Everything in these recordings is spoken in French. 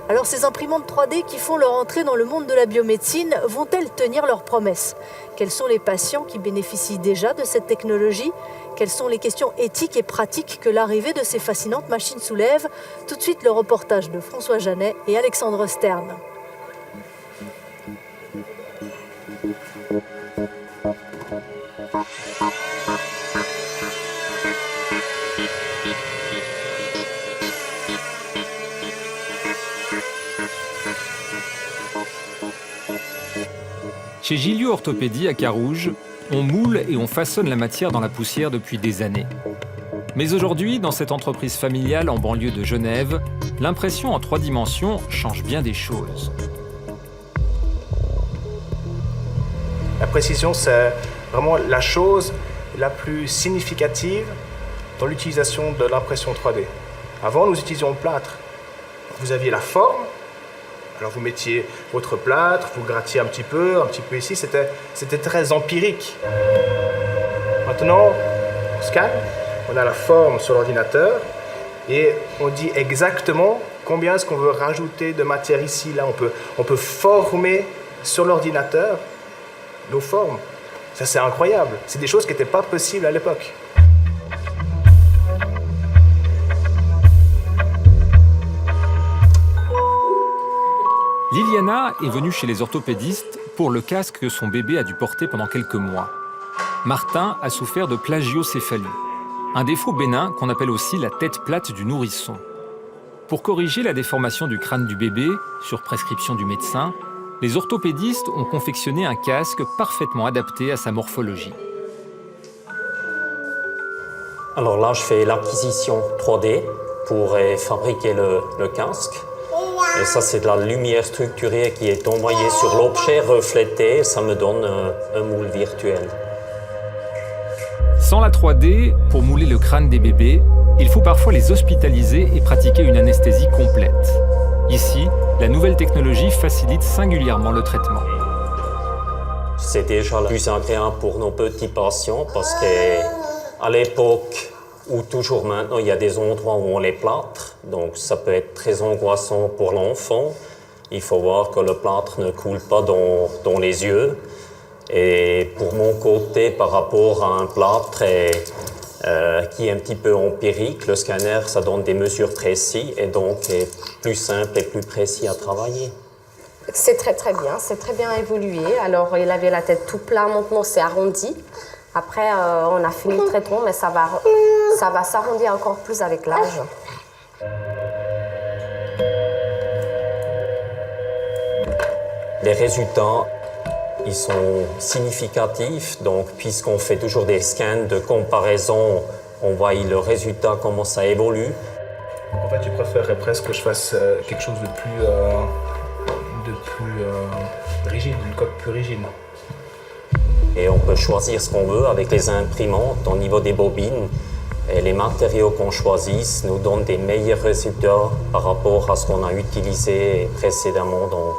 Alors ces imprimantes 3D qui font leur entrée dans le monde de la biomédecine vont-elles tenir leurs promesses? Quels sont les patients qui bénéficient déjà de cette technologie? Quelles sont les questions éthiques et pratiques que l'arrivée de ces fascinantes machines soulève? Tout de suite le reportage de François Janet et Alexandre Stern. Chez Giliou Orthopédie à Carouge, on moule et on façonne la matière dans la poussière depuis des années. Mais aujourd'hui, dans cette entreprise familiale en banlieue de Genève, l'impression en 3 dimensions change bien des choses. La précision, c'est vraiment la chose la plus significative dans l'utilisation de l'impression 3D. Avant, nous utilisions le plâtre. Vous aviez la forme, alors vous mettiez votre plâtre, vous grattiez un petit peu ici, c'était très empirique. Maintenant, on scanne, on a la forme sur l'ordinateur et on dit exactement combien est-ce qu'on veut rajouter de matière ici, là. On peut former sur l'ordinateur nos formes. Ça, c'est incroyable. C'est des choses qui n'étaient pas possibles à l'époque. Liliana est venue chez les orthopédistes pour le casque que son bébé a dû porter pendant quelques mois. Martin a souffert de plagiocéphalie, un défaut bénin qu'on appelle aussi la tête plate du nourrisson. Pour corriger la déformation du crâne du bébé, sur prescription du médecin, les orthopédistes ont confectionné un casque parfaitement adapté à sa morphologie. Alors là, je fais l'acquisition 3D pour fabriquer le casque. Et ça, c'est de la lumière structurée qui est envoyée sur l'objet reflété. Ça me donne un moule virtuel. Sans la 3D, pour mouler le crâne des bébés, il faut parfois les hospitaliser et pratiquer une anesthésie complète. Ici, la nouvelle technologie facilite singulièrement le traitement. C'est déjà le plus agréable pour nos petits patients parce qu'à l'époque, ou toujours maintenant, il y a des endroits où on les plâtre, donc ça peut être très angoissant pour l'enfant. Il faut voir que le plâtre ne coule pas dans les yeux. Et pour mon côté, par rapport à un plâtre qui est un petit peu empirique, le scanner, ça donne des mesures précises et donc est plus simple et plus précis à travailler. C'est très bien, c'est très bien évolué. Alors il avait la tête tout plat, maintenant c'est arrondi. Après, on a fini le traitement, mais ça va s'arrondir encore plus avec l'âge. Les résultats, ils sont significatifs. Donc, puisqu'on fait toujours des scans de comparaison, on voit le résultat, comment ça évolue. En fait, je préférerais presque que je fasse quelque chose de plus rigide, une coque plus rigide. Et on peut choisir ce qu'on veut avec les imprimantes au niveau des bobines. Et les matériaux qu'on choisit nous donnent des meilleurs résultats par rapport à ce qu'on a utilisé précédemment dans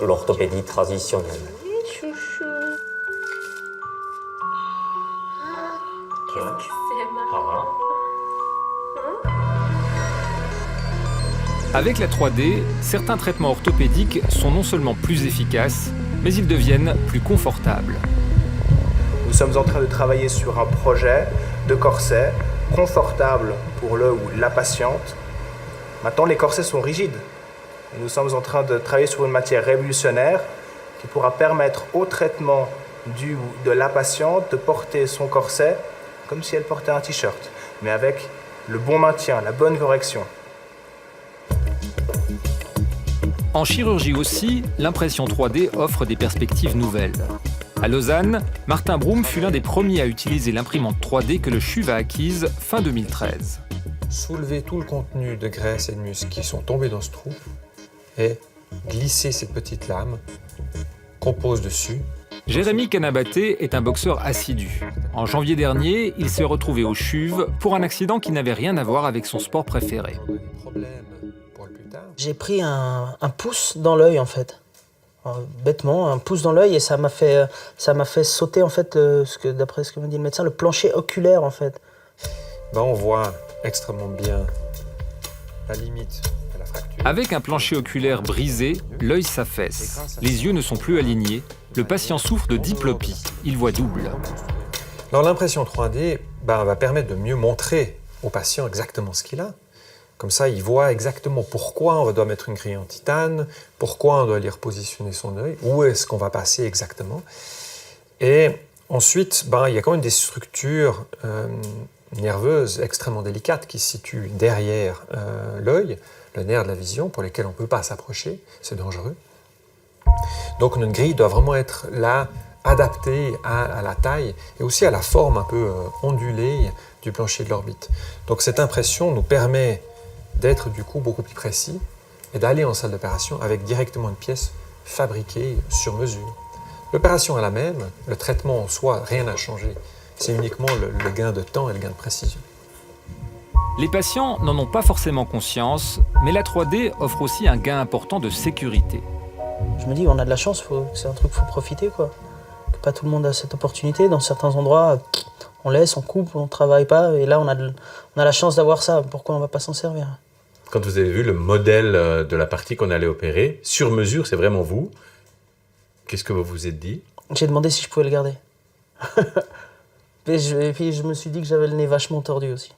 l'orthopédie traditionnelle. Chouchou. Qu'est-ce que c'est, Marc? Avec la 3D, certains traitements orthopédiques sont non seulement plus efficaces, mais ils deviennent plus confortables. Nous sommes en train de travailler sur un projet de corset confortable pour le ou la patiente. Maintenant, les corsets sont rigides. Nous sommes en train de travailler sur une matière révolutionnaire qui pourra permettre au traitement du ou de la patiente de porter son corset comme si elle portait un t-shirt, mais avec le bon maintien, la bonne correction. En chirurgie aussi, l'impression 3D offre des perspectives nouvelles. À Lausanne, Martin Broum fut l'un des premiers à utiliser l'imprimante 3D que le CHUV a acquise fin 2013. Soulever tout le contenu de graisse et de muscles qui sont tombés dans ce trou et glisser cette petite lame qu'on pose dessus. Jérémy Canabaté est un boxeur assidu. En janvier dernier, il s'est retrouvé au CHUV pour un accident qui n'avait rien à voir avec son sport préféré. J'ai pris un pouce dans l'œil en fait. Bêtement, un pouce dans l'œil et ça m'a fait sauter en fait, d'après ce que me dit le médecin, le plancher oculaire en fait. On voit extrêmement bien la limite de la fracture. Avec un plancher oculaire brisé, l'œil s'affaisse. Les yeux ne sont plus alignés. Le patient souffre de diplopie. Il voit double. Alors l'impression 3D va permettre de mieux montrer au patient exactement ce qu'il a. Comme ça, il voit exactement pourquoi on doit mettre une grille en titane, pourquoi on doit aller repositionner son œil, où est-ce qu'on va passer exactement. Et ensuite, il y a quand même des structures nerveuses extrêmement délicates qui se situent derrière l'œil, le nerf de la vision, pour lesquelles on ne peut pas s'approcher, c'est dangereux. Donc notre grille doit vraiment être là, adaptée à la taille et aussi à la forme un peu ondulée du plancher de l'orbite. Donc cette impression nous permet d'être du coup beaucoup plus précis et d'aller en salle d'opération avec directement une pièce fabriquée sur mesure. L'opération est la même, le traitement en soi, rien n'a changé. C'est uniquement le gain de temps et le gain de précision. Les patients n'en ont pas forcément conscience, mais la 3D offre aussi un gain important de sécurité. Je me dis, on a de la chance, c'est un truc qu'il faut profiter, quoi. Que pas tout le monde a cette opportunité. Dans certains endroits, on laisse, on coupe, on ne travaille pas. Et là, on a la chance d'avoir ça. Pourquoi on ne va pas s'en servir? Quand vous avez vu le modèle de la partie qu'on allait opérer, sur mesure, c'est vraiment vous. Qu'est-ce que vous vous êtes dit? J'ai demandé si je pouvais le garder. Et puis je me suis dit que j'avais le nez vachement tordu aussi.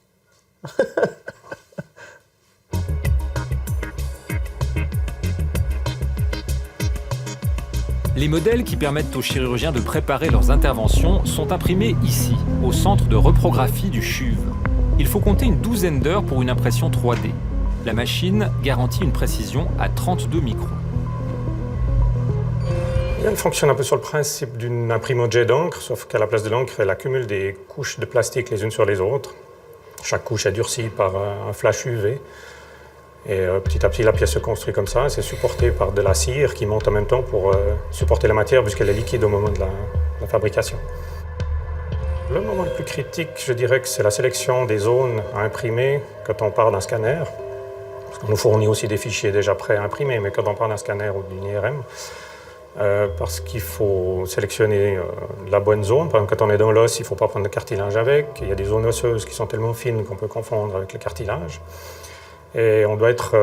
Les modèles qui permettent aux chirurgiens de préparer leurs interventions sont imprimés ici, au centre de reprographie du CHUV. Il faut compter une douzaine d'heures pour une impression 3D. La machine garantit une précision à 32 microns. Elle fonctionne un peu sur le principe d'une imprimante jet d'encre, sauf qu'à la place de l'encre, elle accumule des couches de plastique les unes sur les autres. Chaque couche est durcie par un flash UV. Et petit à petit, la pièce se construit comme ça. C'est supporté par de la cire qui monte en même temps pour supporter la matière puisqu'elle est liquide au moment de la fabrication. Le moment le plus critique, je dirais que c'est la sélection des zones à imprimer quand on part d'un scanner. Parce qu'on nous fournit aussi des fichiers déjà prêts à imprimer, mais quand on part d'un scanner ou d'une IRM, parce qu'il faut sélectionner la bonne zone. Par exemple, quand on est dans l'os, il ne faut pas prendre de cartilage avec. Il y a des zones osseuses qui sont tellement fines qu'on peut confondre avec le cartilage. Et on doit être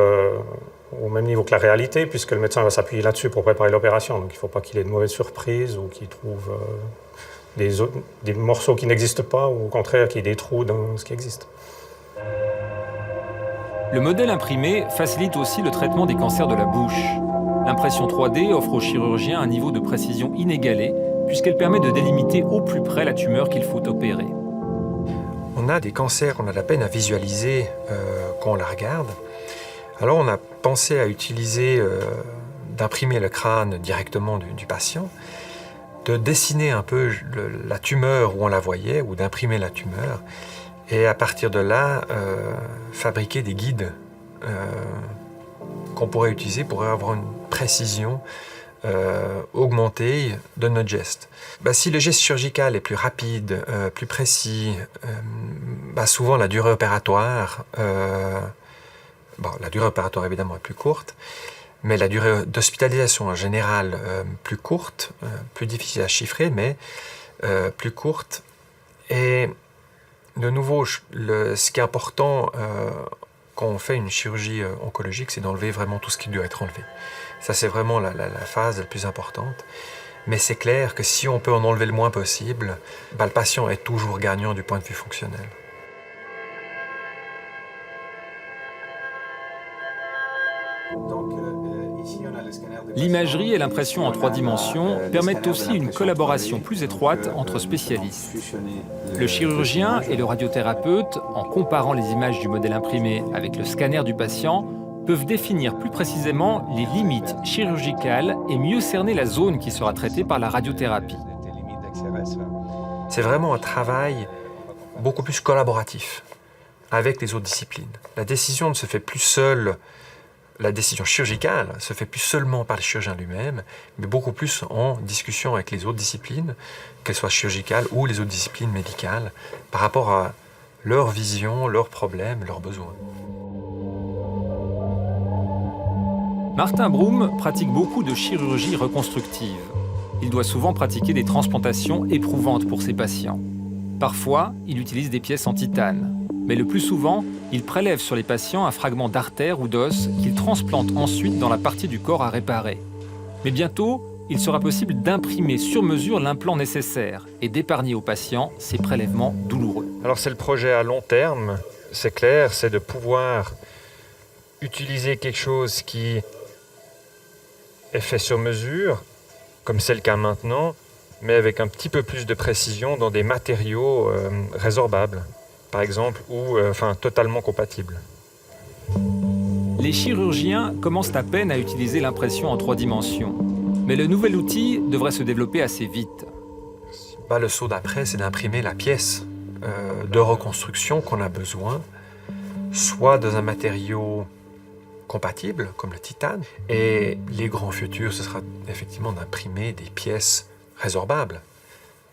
au même niveau que la réalité, puisque le médecin va s'appuyer là-dessus pour préparer l'opération. Donc il ne faut pas qu'il ait de mauvaises surprises ou qu'il trouve des morceaux qui n'existent pas, ou au contraire qu'il y ait des trous dans ce qui existe. Le modèle imprimé facilite aussi le traitement des cancers de la bouche. L'impression 3D offre aux chirurgiens un niveau de précision inégalé, puisqu'elle permet de délimiter au plus près la tumeur qu'il faut opérer. On a des cancers qu'on a de la peine à visualiser quand on la regarde. Alors on a pensé à utiliser, d'imprimer le crâne directement du patient, de dessiner un peu la tumeur où on la voyait, ou d'imprimer la tumeur, et à partir de là, fabriquer des guides qu'on pourrait utiliser pour avoir une précision augmentée de notre geste. Si le geste chirurgical est plus rapide, plus précis, souvent la durée opératoire, la durée opératoire évidemment est plus courte, mais la durée d'hospitalisation en général plus courte, plus difficile à chiffrer, mais plus courte. Et de nouveau, ce qui est important quand on fait une chirurgie oncologique, c'est d'enlever vraiment tout ce qui doit être enlevé. Ça, c'est vraiment la phase la plus importante. Mais c'est clair que si on peut en enlever le moins possible, le patient est toujours gagnant du point de vue fonctionnel. L'imagerie et l'impression en 3 dimensions permettent aussi une collaboration plus étroite entre spécialistes. Le chirurgien et le radiothérapeute, en comparant les images du modèle imprimé avec le scanner du patient, peuvent définir plus précisément les limites chirurgicales et mieux cerner la zone qui sera traitée par la radiothérapie. C'est vraiment un travail beaucoup plus collaboratif avec les autres disciplines. La décision ne se fait plus seule. La décision chirurgicale se fait plus seulement par le chirurgien lui-même, mais beaucoup plus en discussion avec les autres disciplines, qu'elles soient chirurgicales ou les autres disciplines médicales, par rapport à leur vision, leurs problèmes, leurs besoins. Martin Broom pratique beaucoup de chirurgie reconstructive. Il doit souvent pratiquer des transplantations éprouvantes pour ses patients. Parfois, il utilise des pièces en titane. Mais le plus souvent, ils prélèvent sur les patients un fragment d'artère ou d'os qu'ils transplantent ensuite dans la partie du corps à réparer. Mais bientôt, il sera possible d'imprimer sur mesure l'implant nécessaire et d'épargner aux patients ces prélèvements douloureux. Alors c'est le projet à long terme, c'est clair, c'est de pouvoir utiliser quelque chose qui est fait sur mesure, comme c'est le cas maintenant, mais avec un petit peu plus de précision dans des matériaux résorbables, par exemple, ou totalement compatibles. Les chirurgiens commencent à peine à utiliser l'impression en 3 dimensions. Mais le nouvel outil devrait se développer assez vite. Le saut d'après, c'est d'imprimer la pièce de reconstruction qu'on a besoin, soit dans un matériau compatible, comme le titane, et les grands futurs, ce sera effectivement d'imprimer des pièces résorbables,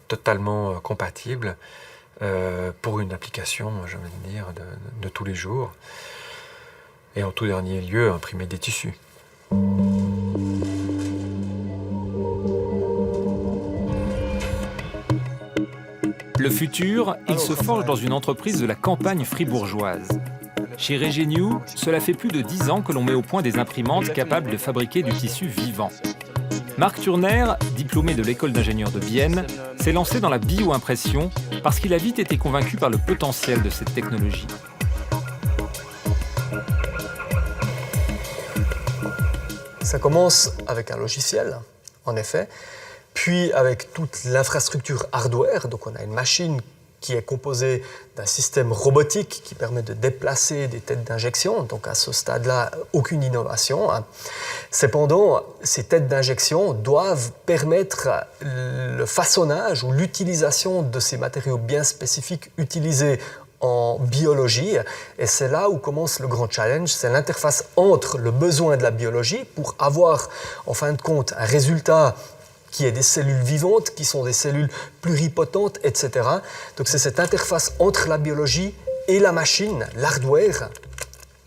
totalement compatibles pour une application, j'ai envie de dire, de tous les jours. Et en tout dernier lieu, imprimer des tissus. Le futur, il se forge dans une entreprise de la campagne fribourgeoise. Chez Regenew, cela fait plus de 10 ans que l'on met au point des imprimantes capables de fabriquer du tissu vivant. Marc Turner, diplômé de l'école d'ingénieurs de Vienne, s'est lancé dans la bio-impression parce qu'il a vite été convaincu par le potentiel de cette technologie. Ça commence avec un logiciel, en effet, puis avec toute l'infrastructure hardware. Donc on a une machine qui est composée d'un système robotique qui permet de déplacer des têtes d'injection. Donc à ce stade-là, aucune innovation. Cependant, ces têtes d'injection doivent permettre le façonnage ou l'utilisation de ces matériaux bien spécifiques utilisés en biologie, et c'est là où commence le grand challenge, c'est l'interface entre le besoin de la biologie pour avoir en fin de compte un résultat qui est des cellules vivantes, qui sont des cellules pluripotentes, etc. Donc c'est cette interface entre la biologie et la machine, l'hardware,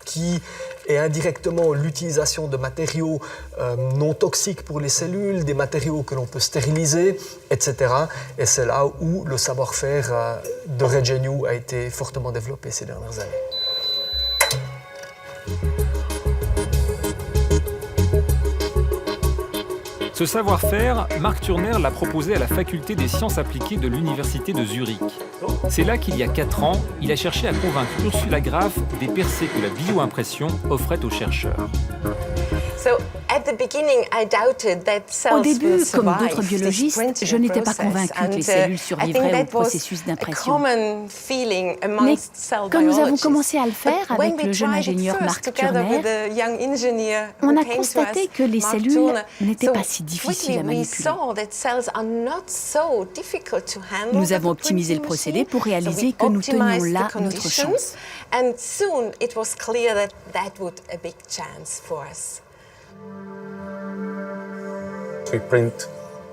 qui est indirectement l'utilisation de matériaux non toxiques pour les cellules, des matériaux que l'on peut stériliser, etc. Et c'est là où le savoir-faire de Regenew a été fortement développé ces dernières années. Ce savoir-faire, Marc Turner l'a proposé à la faculté des sciences appliquées de l'université de Zurich. C'est là qu'il y a 4 ans, il a cherché à convaincre Ursula Graf des percées que la bio-impression offrait aux chercheurs. Au début, comme d'autres biologistes, je n'étais pas convaincue que les cellules survivraient au processus d'impression. Mais quand nous avons commencé à le faire avec le jeune ingénieur Marc Turner, on a constaté que les cellules n'étaient pas si difficiles à manipuler. Nous avons optimisé le procédé pour réaliser que nous tenions là notre chance.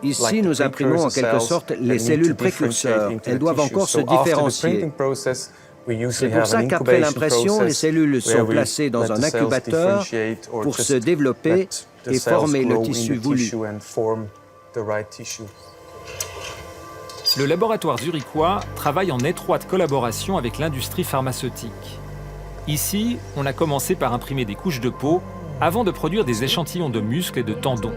Ici, nous imprimons en quelque sorte les cellules précurseurs. Elles doivent encore se différencier. C'est pour ça qu'après l'impression, les cellules sont placées dans un incubateur pour se développer et former le tissu voulu. Le laboratoire zurichois travaille en étroite collaboration avec l'industrie pharmaceutique. Ici, on a commencé par imprimer des couches de peau avant de produire des échantillons de muscles et de tendons.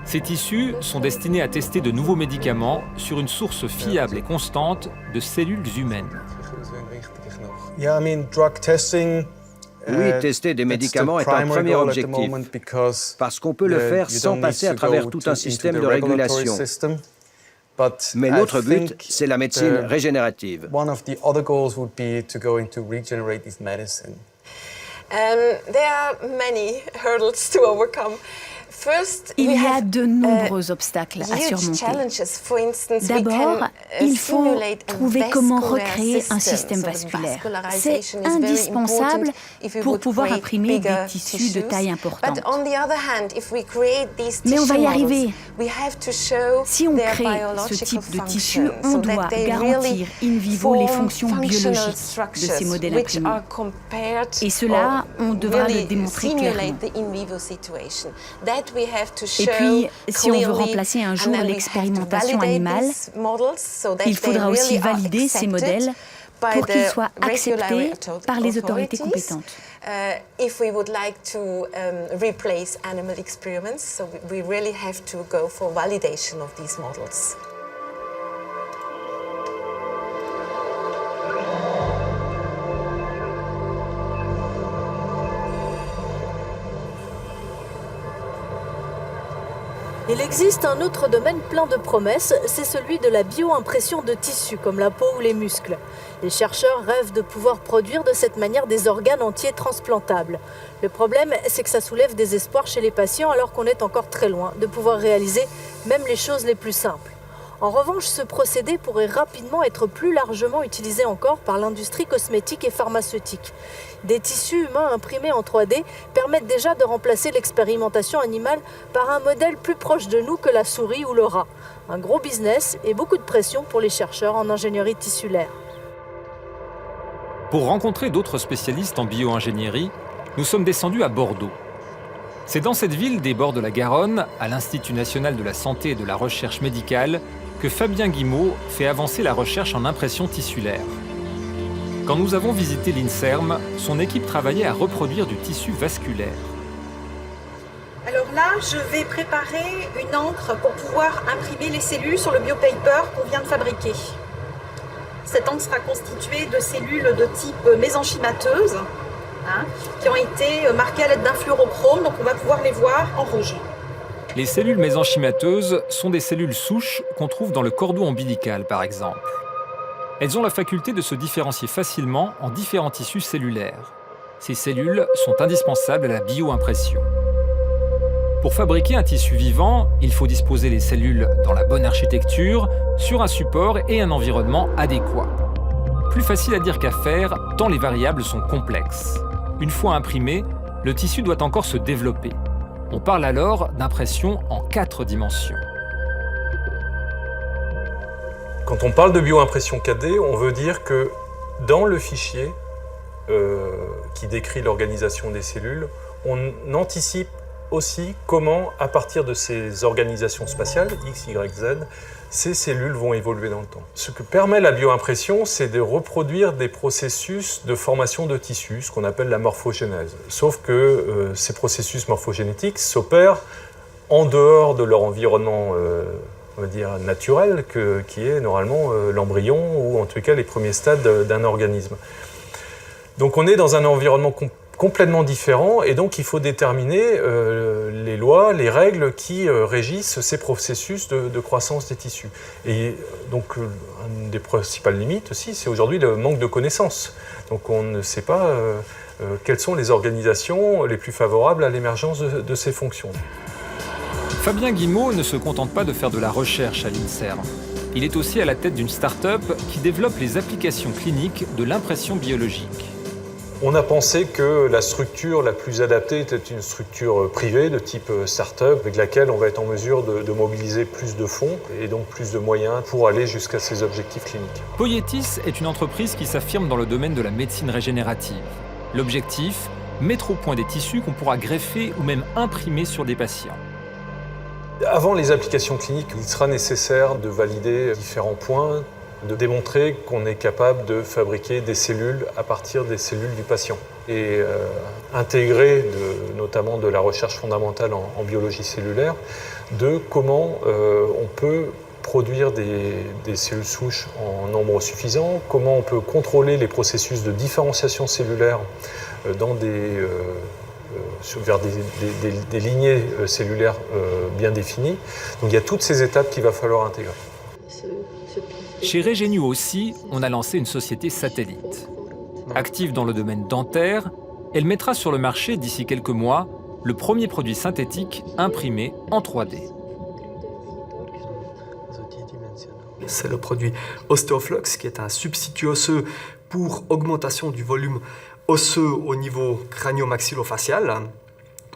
Ces tissus sont destinés à tester de nouveaux médicaments sur une source fiable et constante de cellules humaines. Oui, tester des médicaments est un premier objectif, parce qu'on peut le faire sans passer à travers tout un système de régulation. Mais l'autre but, c'est la médecine régénérative. Il y a de nombreux obstacles à surmonter. D'abord, il faut trouver comment recréer un système vasculaire. C'est indispensable pour pouvoir imprimer des tissus de taille importante. Mais on va y arriver. Si on crée ce type de tissu, on doit garantir in vivo les fonctions biologiques de ces modèles imprimés. Et cela, on devra le démontrer clairement. Et puis, si on veut remplacer un jour l'expérimentation animale, il faudra aussi valider ces modèles pour qu'il soit accepté par les autorités compétentes. If we would like to replace animal experiments, so we really have to go for validation of these models. Il existe un autre domaine plein de promesses, c'est celui de la bioimpression de tissus, comme la peau ou les muscles. Les chercheurs rêvent de pouvoir produire de cette manière des organes entiers transplantables. Le problème, c'est que ça soulève des espoirs chez les patients alors qu'on est encore très loin de pouvoir réaliser même les choses les plus simples. En revanche, ce procédé pourrait rapidement être plus largement utilisé encore par l'industrie cosmétique et pharmaceutique. Des tissus humains imprimés en 3D permettent déjà de remplacer l'expérimentation animale par un modèle plus proche de nous que la souris ou le rat. Un gros business et beaucoup de pression pour les chercheurs en ingénierie tissulaire. Pour rencontrer d'autres spécialistes en bio-ingénierie, nous sommes descendus à Bordeaux. C'est dans cette ville des bords de la Garonne, à l'Institut national de la santé et de la recherche médicale, que Fabien Guimot fait avancer la recherche en impression tissulaire. Quand nous avons visité l'INSERM, son équipe travaillait à reproduire du tissu vasculaire. Alors là, je vais préparer une encre pour pouvoir imprimer les cellules sur le biopaper qu'on vient de fabriquer. Cette encre sera constituée de cellules de type mésenchymateuses, qui ont été marquées à l'aide d'un fluorochrome, donc on va pouvoir les voir en rouge. Les cellules mésenchymateuses sont des cellules souches qu'on trouve dans le cordon ombilical, par exemple. Elles ont la faculté de se différencier facilement en différents tissus cellulaires. Ces cellules sont indispensables à la bioimpression. Pour fabriquer un tissu vivant, il faut disposer les cellules dans la bonne architecture, sur un support et un environnement adéquat. Plus facile à dire qu'à faire, tant les variables sont complexes. Une fois imprimé, le tissu doit encore se développer. On parle alors d'impression en 4 dimensions. Quand on parle de bioimpression 4D, on veut dire que dans le fichier qui décrit l'organisation des cellules, on anticipe aussi comment, à partir de ces organisations spatiales, X, Y, Z, ces cellules vont évoluer dans le temps. Ce que permet la bioimpression, c'est de reproduire des processus de formation de tissus, ce qu'on appelle la morphogénèse. Sauf que ces processus morphogénétiques s'opèrent en dehors de leur environnement on va dire, naturel, qui est normalement l'embryon ou en tout cas les premiers stades d'un organisme. Donc on est dans un environnement complètement différent et donc il faut déterminer les lois, les règles qui régissent ces processus de croissance des tissus. Et donc une des principales limites aussi, c'est aujourd'hui le manque de connaissances. Donc on ne sait pas quelles sont les organisations les plus favorables à l'émergence de ces fonctions. Fabien Guimot ne se contente pas de faire de la recherche à l'INSERM. Il est aussi à la tête d'une start-up qui développe les applications cliniques de l'impression biologique. On a pensé que la structure la plus adaptée était une structure privée de type start-up avec laquelle on va être en mesure de mobiliser plus de fonds et donc plus de moyens pour aller jusqu'à ces objectifs cliniques. Poietis est une entreprise qui s'affirme dans le domaine de la médecine régénérative. L'objectif, mettre au point des tissus qu'on pourra greffer ou même imprimer sur des patients. Avant les applications cliniques, il sera nécessaire de valider différents points, de démontrer qu'on est capable de fabriquer des cellules à partir des cellules du patient et intégrer notamment de la recherche fondamentale en biologie cellulaire de comment on peut produire des cellules souches en nombre suffisant, comment on peut contrôler les processus de différenciation cellulaire dans vers des lignées cellulaires bien définies. Donc il y a toutes ces étapes qu'il va falloir intégrer. Chez Regenio aussi, on a lancé une société satellite. Active dans le domaine dentaire, elle mettra sur le marché d'ici quelques mois le premier produit synthétique imprimé en 3D. C'est le produit Osteoflux, qui est un substitut osseux pour augmentation du volume osseux au niveau crânio-maxillofacial.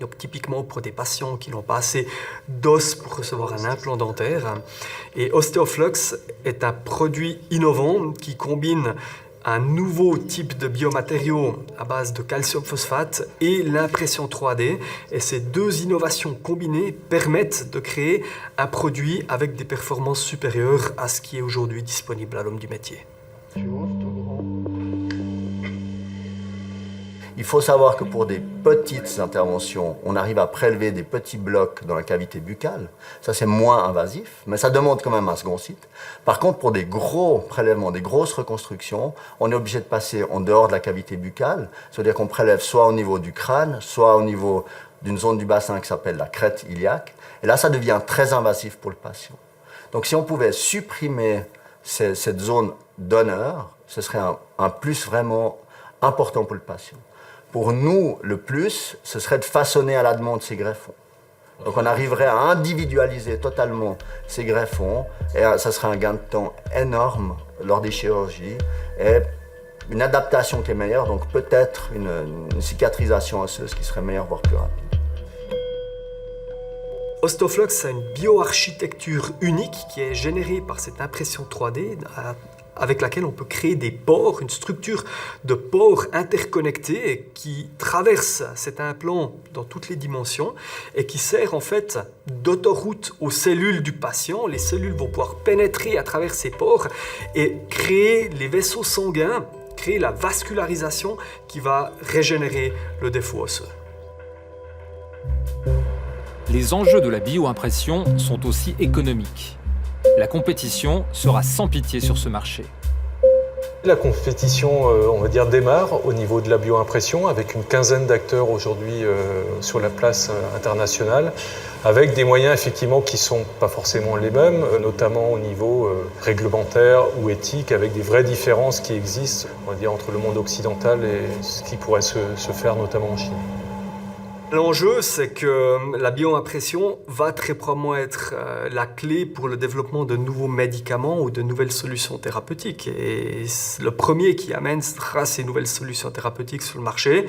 Donc, typiquement pour des patients qui n'ont pas assez d'os pour recevoir un implant dentaire. Et Osteoflux est un produit innovant qui combine un nouveau type de biomatériaux à base de calcium phosphate et l'impression 3D. Et ces deux innovations combinées permettent de créer un produit avec des performances supérieures à ce qui est aujourd'hui disponible à l'homme du métier. Il faut savoir que pour des petites interventions, on arrive à prélever des petits blocs dans la cavité buccale. Ça, c'est moins invasif, mais ça demande quand même un second site. Par contre, pour des gros prélèvements, des grosses reconstructions, on est obligé de passer en dehors de la cavité buccale. C'est-à-dire qu'on prélève soit au niveau du crâne, soit au niveau d'une zone du bassin qui s'appelle la crête iliaque. Et là, ça devient très invasif pour le patient. Donc, si on pouvait supprimer cette zone d'honneur, ce serait un plus vraiment important pour le patient. Pour nous, le plus, ce serait de façonner à la demande ces greffons. Donc on arriverait à individualiser totalement ces greffons et ça serait un gain de temps énorme lors des chirurgies et une adaptation qui est meilleure, donc peut-être une cicatrisation osseuse qui serait meilleure, voire plus rapide. Ostoflux a une bioarchitecture unique qui est générée par cette impression 3D avec laquelle on peut créer des pores, une structure de pores interconnectés qui traverse cet implant dans toutes les dimensions et qui sert en fait d'autoroute aux cellules du patient. Les cellules vont pouvoir pénétrer à travers ces pores et créer les vaisseaux sanguins, créer la vascularisation qui va régénérer le défaut osseux. Les enjeux de la bioimpression sont aussi économiques. La compétition sera sans pitié sur ce marché. La compétition, on va dire, démarre au niveau de la bioimpression avec une quinzaine d'acteurs aujourd'hui sur la place internationale, avec des moyens effectivement qui ne sont pas forcément les mêmes, notamment au niveau réglementaire ou éthique, avec des vraies différences qui existent, on va dire, entre le monde occidental et ce qui pourrait se faire notamment en Chine. L'enjeu, c'est que la bioimpression va très probablement être la clé pour le développement de nouveaux médicaments ou de nouvelles solutions thérapeutiques. Et le premier qui amènera ces nouvelles solutions thérapeutiques sur le marché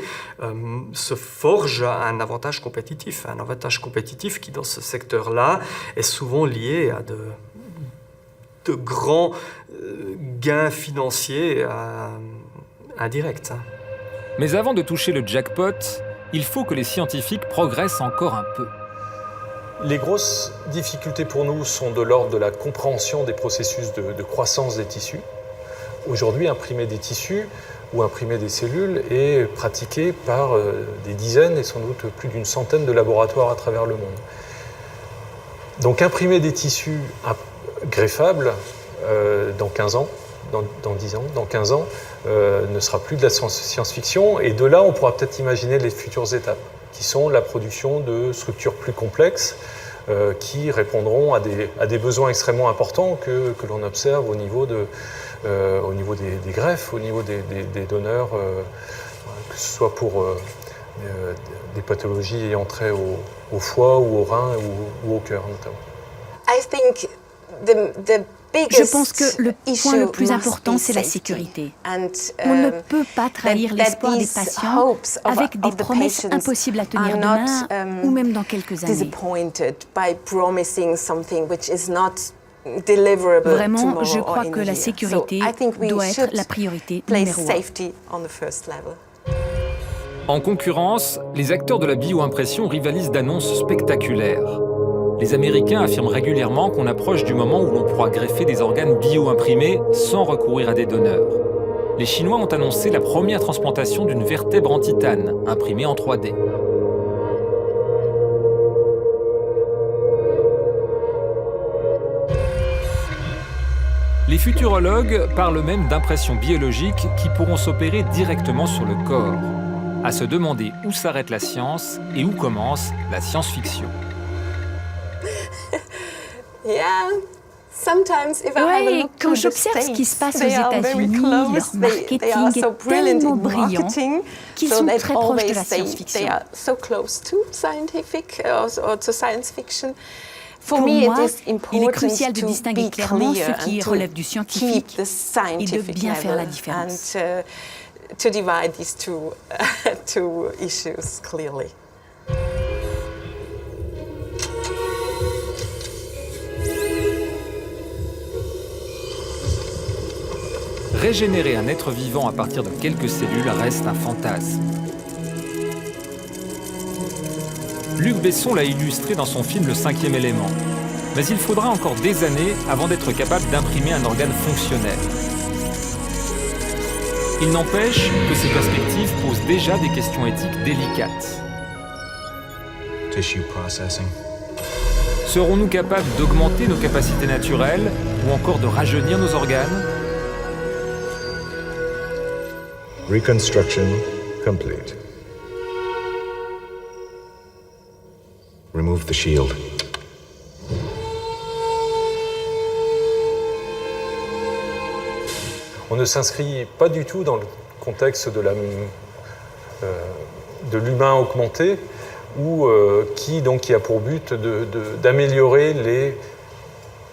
se forge un avantage compétitif. Un avantage compétitif qui, dans ce secteur-là, est souvent lié à de grands gains financiers indirects. Mais avant de toucher le jackpot, il faut que les scientifiques progressent encore un peu. Les grosses difficultés pour nous sont de l'ordre de la compréhension des processus de croissance des tissus. Aujourd'hui, imprimer des tissus ou imprimer des cellules est pratiqué par des dizaines et sans doute plus d'une centaine de laboratoires à travers le monde. Donc imprimer des tissus greffables dans 15 ans, dans 10 ans, dans 15 ans, ne sera plus de la science-fiction. Et de là, on pourra peut-être imaginer les futures étapes, qui sont la production de structures plus complexes, qui répondront à des besoins extrêmement importants que l'on observe au niveau des greffes, au niveau des donneurs, que ce soit pour des pathologies ayant trait au foie ou au rein ou au cœur notamment. Je pense que le point le plus important, c'est la sécurité. On ne peut pas trahir l'espoir des patients avec des promesses impossibles à tenir demain ou même dans quelques années. Vraiment, je crois que la sécurité doit être la priorité numéro 1. En concurrence, les acteurs de la bioimpression rivalisent d'annonces spectaculaires. Les Américains affirment régulièrement qu'on approche du moment où l'on pourra greffer des organes bio-imprimés sans recourir à des donneurs. Les Chinois ont annoncé la première transplantation d'une vertèbre en titane, imprimée en 3D. Les futurologues parlent même d'impressions biologiques qui pourront s'opérer directement sur le corps. À se demander où s'arrête la science et où commence la science-fiction. Oui, quand j'observe ce qui se passe aux États-Unis, leur marketing est tellement brillant qu'ils sont très proches de la science-fiction. Pour moi, il est crucial de distinguer clairement ce qui relève du scientifique et de bien faire la différence. To divide these two issues clearly. Régénérer un être vivant à partir de quelques cellules reste un fantasme. Luc Besson l'a illustré dans son film Le 5e élément. Mais il faudra encore des années avant d'être capable d'imprimer un organe fonctionnel. Il n'empêche que ces perspectives posent déjà des questions éthiques délicates. Tissue processing. Serons-nous capables d'augmenter nos capacités naturelles ou encore de rajeunir nos organes? Reconstruction complete. Remove the shield. On ne s'inscrit pas du tout dans le contexte de l'humain augmenté, qui a pour but d'améliorer les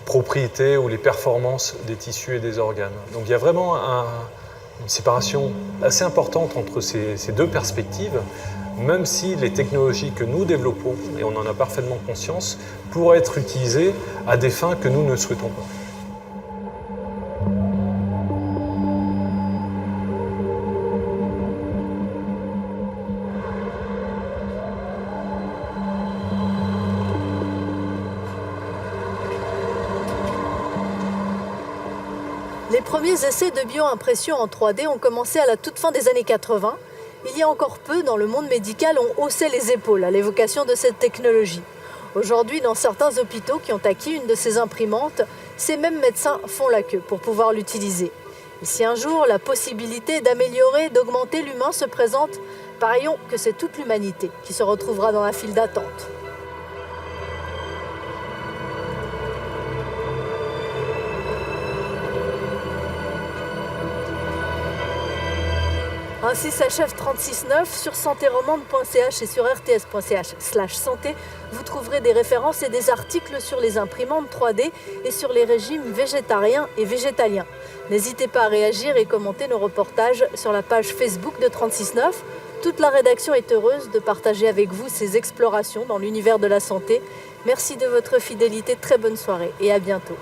propriétés ou les performances des tissus et des organes. Donc il y a vraiment une séparation assez importante entre ces deux perspectives, même si les technologies que nous développons, et on en a parfaitement conscience, pourraient être utilisées à des fins que nous ne souhaitons pas. Les premiers essais de bioimpression en 3D ont commencé à la toute fin des années 80. Il y a encore peu, dans le monde médical, on haussait les épaules à l'évocation de cette technologie. Aujourd'hui, dans certains hôpitaux qui ont acquis une de ces imprimantes, ces mêmes médecins font la queue pour pouvoir l'utiliser. Et si un jour la possibilité d'améliorer, d'augmenter l'humain se présente, parions que c'est toute l'humanité qui se retrouvera dans la file d'attente. Ainsi s'achève 36.9. Sur santéromande.ch et sur rts.ch/santé, vous trouverez des références et des articles sur les imprimantes 3D et sur les régimes végétariens et végétaliens. N'hésitez pas à réagir et commenter nos reportages sur la page Facebook de 36.9. Toute la rédaction est heureuse de partager avec vous ces explorations dans l'univers de la santé. Merci de votre fidélité, très bonne soirée et à bientôt.